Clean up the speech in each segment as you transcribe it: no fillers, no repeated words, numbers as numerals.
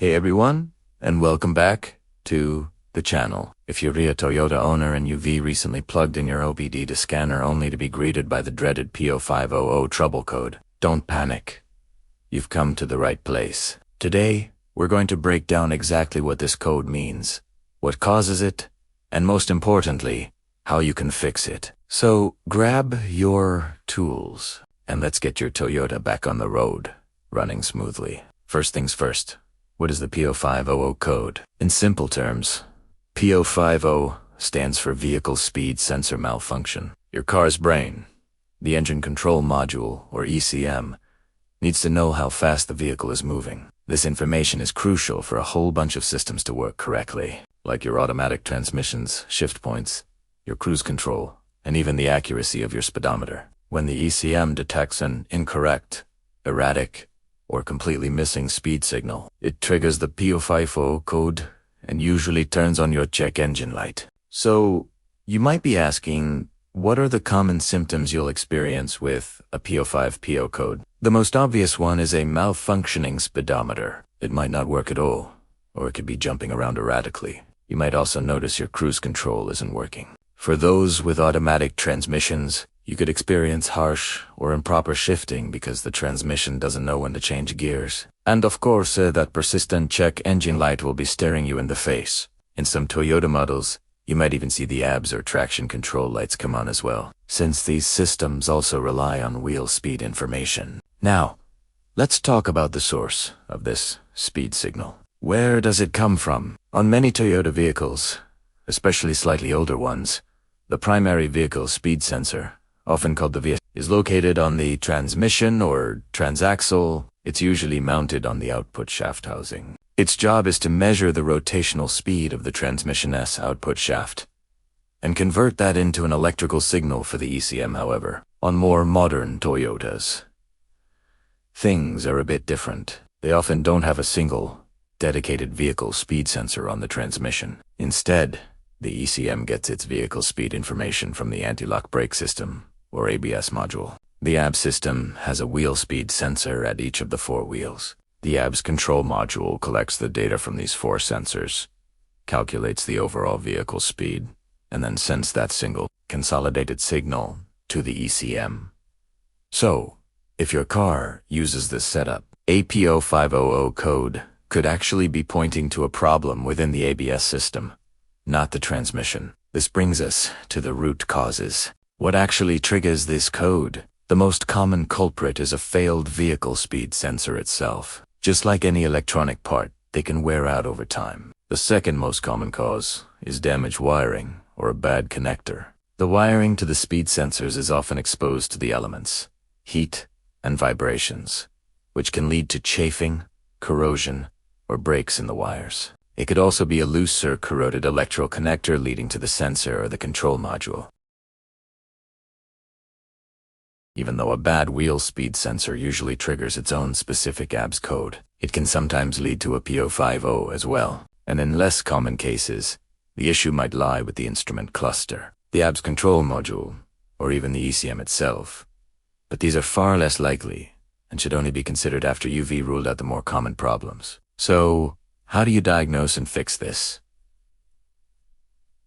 Hey everyone, and welcome back to the channel. If you're a Toyota owner and you've recently plugged in your OBD2 scanner only to be greeted by the dreaded P0500 trouble code, don't panic. You've come to the right place. Today, we're going to break down exactly what this code means, what causes it, and most importantly, how you can fix it. So grab your tools and let's get your Toyota back on the road, running smoothly. First things first, what is the P0500 code? In simple terms, P050 stands for Vehicle Speed Sensor Malfunction. Your car's brain, the engine control module, or ECM, needs to know how fast the vehicle is moving. This information is crucial for a whole bunch of systems to work correctly, like your automatic transmissions, shift points, your cruise control, and even the accuracy of your speedometer. When the ECM detects an incorrect, erratic, or completely missing speed signal, it triggers the P050 code and usually turns on your check engine light. So, you might be asking, what are the common symptoms you'll experience with a P050 code? The most obvious one is a malfunctioning speedometer. It might not work at all, or it could be jumping around erratically. You might also notice your cruise control isn't working. For those with automatic transmissions, you could experience harsh or improper shifting because the transmission doesn't know when to change gears. And of course, that persistent check engine light will be staring you in the face. In some Toyota models, you might even see the ABS or traction control lights come on as well, since these systems also rely on wheel speed information. Now, let's talk about the source of this speed signal. Where does it come from? On many Toyota vehicles, especially slightly older ones, the primary vehicle speed sensor, often called the VS, is located on the transmission or transaxle. It's usually mounted on the output shaft housing. Its job is to measure the rotational speed of the transmission-S output shaft and convert that into an electrical signal for the ECM, however. On more modern Toyotas, things are a bit different. They often don't have a single, dedicated vehicle speed sensor on the transmission. Instead, the ECM gets its vehicle speed information from the anti-lock brake system, or ABS module. The ABS system has a wheel speed sensor at each of the 4 wheels. The ABS control module collects the data from these 4 sensors, calculates the overall vehicle speed, and then sends that single, consolidated signal to the ECM. So, if your car uses this setup, a P0500 code could actually be pointing to a problem within the ABS system, not the transmission. This brings us to the root causes. What actually triggers this code? The most common culprit is a failed vehicle speed sensor itself. Just like any electronic part, they can wear out over time. The second most common cause is damaged wiring or a bad connector. The wiring to the speed sensors is often exposed to the elements, heat, and vibrations, which can lead to chafing, corrosion, or breaks in the wires. It could also be a loose or corroded electrical connector leading to the sensor or the control module. Even though a bad wheel speed sensor usually triggers its own specific ABS code, it can sometimes lead to a P050 as well. And in less common cases, the issue might lie with the instrument cluster, the ABS control module, or even the ECM itself. But these are far less likely and should only be considered after you've ruled out the more common problems. So, how do you diagnose and fix this?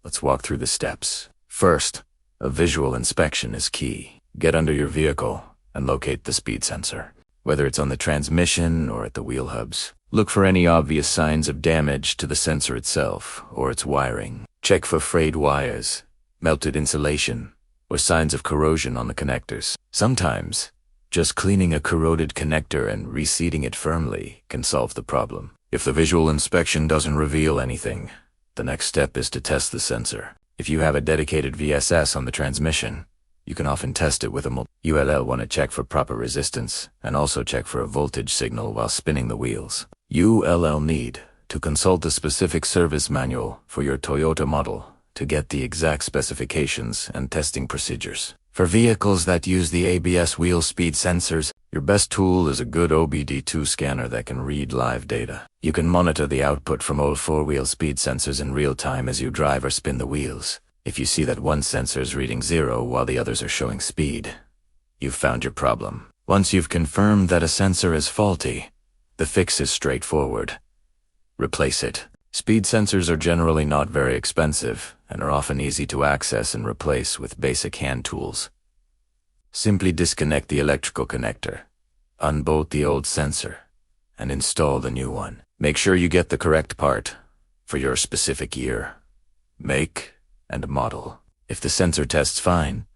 Let's walk through the steps. First, a visual inspection is key. Get under your vehicle and locate the speed sensor, whether it's on the transmission or at the wheel hubs. Look for any obvious signs of damage to the sensor itself or its wiring. Check for frayed wires, melted insulation, or signs of corrosion on the connectors. Sometimes, just cleaning a corroded connector and reseating it firmly can solve the problem. If the visual inspection doesn't reveal anything, the next step is to test the sensor. If you have a dedicated VSS on the transmission, you can often test it with a ULL. Want to check for proper resistance and also check for a voltage signal while spinning the wheels. ULL need to consult the specific service manual for your Toyota model to get the exact specifications and testing procedures. For vehicles that use the ABS wheel speed sensors, your best tool is a good OBD2 scanner that can read live data. You can monitor the output from all 4-wheel speed sensors in real time as you drive or spin the wheels. If you see that one sensor is reading 0 while the others are showing speed, you've found your problem. Once you've confirmed that a sensor is faulty, the fix is straightforward. replace it. Speed sensors are generally not very expensive and are often easy to access and replace with basic hand tools. Simply disconnect the electrical connector, unbolt the old sensor, and install the new one. Make sure you get the correct part for your specific year, make, and model. If the sensor tests fine,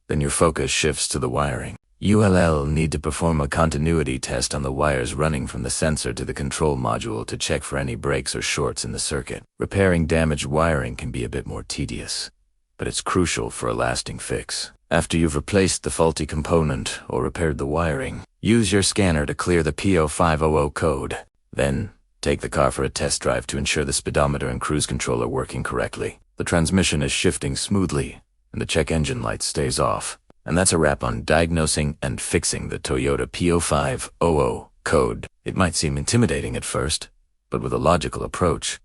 then your focus shifts to the wiring. You'll need to perform a continuity test on the wires running from the sensor to the control module to check for any breaks or shorts in the circuit. Repairing damaged wiring can be a bit more tedious, but it's crucial for a lasting fix. After you've replaced the faulty component or repaired the wiring, use your scanner to clear the P0500 code. Then, take the car for a test drive to ensure the speedometer and cruise control are working correctly. The transmission is shifting smoothly, and the check engine light stays off. And that's a wrap on diagnosing and fixing the Toyota P0500 code. It might seem intimidating at first, but with a logical approach,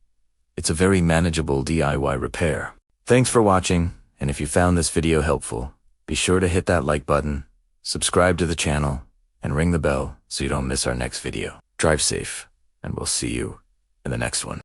it's a very manageable DIY repair. Thanks for watching, and if you found this video helpful, be sure to hit that like button, subscribe to the channel, and ring the bell so you don't miss our next video. Drive safe, and we'll see you in the next one.